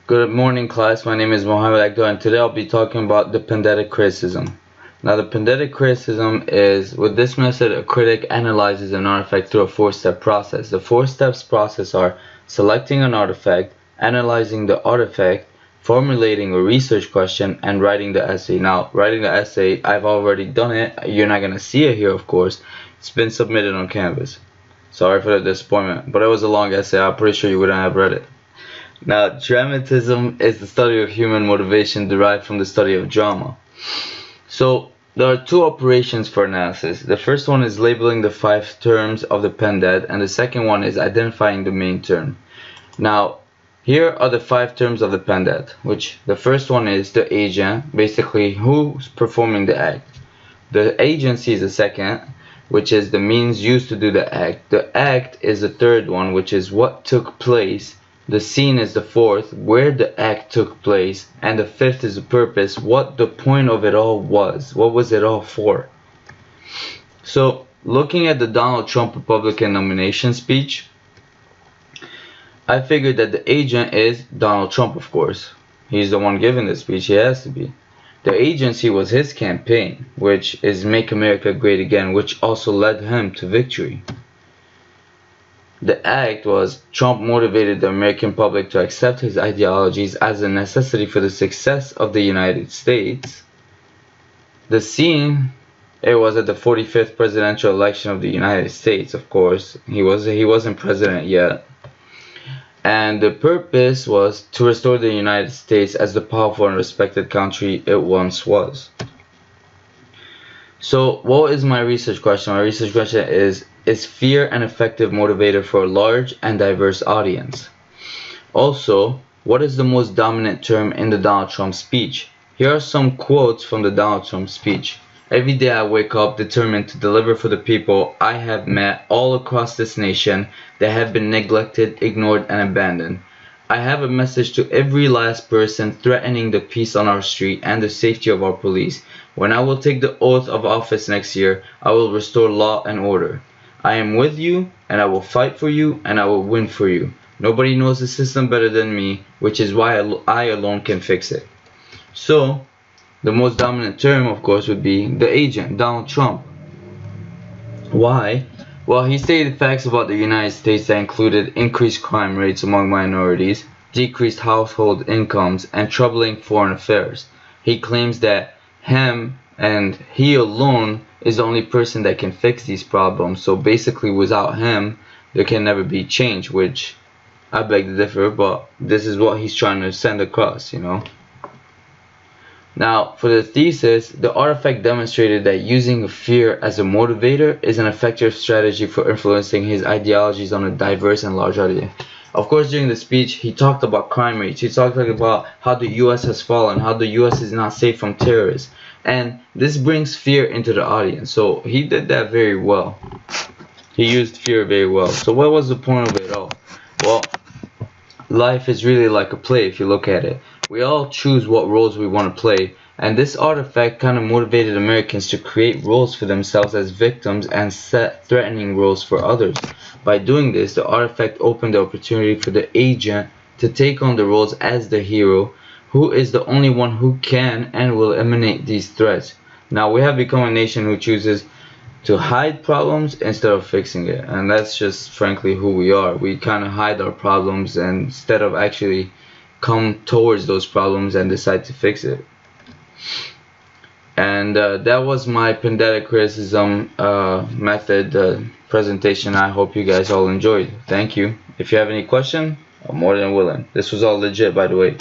Good morning, class. My name is Mohammed Akdo, and today I'll be talking about the pedantic criticism. Now, the pedantic criticism is, with this method, a critic analyzes an artifact through a four-step process. The four steps process are selecting an artifact, analyzing the artifact, formulating a research question, and writing the essay. Now, writing the essay, I've already done it. You're not going to see it here, of course. It's been submitted on Canvas. Sorry for the disappointment, but it was a long essay. I'm pretty sure you wouldn't have read it. Now, dramatism is the study of human motivation derived from the study of drama. So, there are two operations for analysis. The first one is labeling the 5 terms of the pendant, and the second one is identifying the main term. Now, here are the 5 terms of the pendant, which the first one is the agent, basically who's performing the act. The agency is the second, which is the means used to do the act. The act is the third one, which is what took place. The scene is the fourth, where the act took place, and the fifth is the purpose, what the point of it all was. What was it all for? So, looking at the Donald Trump Republican nomination speech, I figured that the agent is Donald Trump, of course. He's the one giving the speech, he has to be. The agency was his campaign, which is Make America Great Again, which also led him to victory. The act was Trump motivated the American public to accept his ideologies as a necessity for the success of the United States. The scene, it was at the 45th presidential election of the United States, of course. He wasn't president yet. And the purpose was to restore the United States as the powerful and respected country it once was. So, what is my research question? My research question is fear an effective motivator for a large and diverse audience? Also, what is the most dominant term in the Donald Trump speech? Here are some quotes from the Donald Trump speech. Every day I wake up determined to deliver for the people I have met all across this nation that have been neglected, ignored, and abandoned. I have a message to every last person threatening the peace on our street and the safety of our police. When I will take the oath of office next year, I will restore law and order. I am with you, and I will fight for you, and I will win for you. Nobody knows the system better than me, which is why I alone can fix it. So, the most dominant term, of course, would be the agent, Donald Trump. Why? Well, he stated facts about the United States that included increased crime rates among minorities, decreased household incomes, and troubling foreign affairs. He claims that him and he alone is the only person that can fix these problems. So basically, without him, there can never be change, which I beg to differ, but this is what he's trying to send across, you know. Now, for the thesis, the artifact demonstrated that using fear as a motivator is an effective strategy for influencing his ideologies on a diverse and large audience. Of course, during the speech, he talked about crime rates. He talked about how the U.S. has fallen, how the U.S. is not safe from terrorists. And this brings fear into the audience. So he did that very well. He used fear very well. So what was the point of it all? Well, life is really like a play if you look at it. We all choose what roles we want to play, and this artifact kind of motivated Americans to create roles for themselves as victims and set threatening roles for others. By doing this, the artifact opened the opportunity for the agent to take on the roles as the hero, who is the only one who can and will eliminate these threats. Now, we have become a nation who chooses to hide problems instead of fixing it, and that's just frankly who we are. We kind of hide our problems instead of actually come towards those problems and decide to fix it. And that was my pedantic criticism method presentation. I hope you guys all enjoyed. Thank you. If you have any question, I'm more than willing. This was all legit, by the way.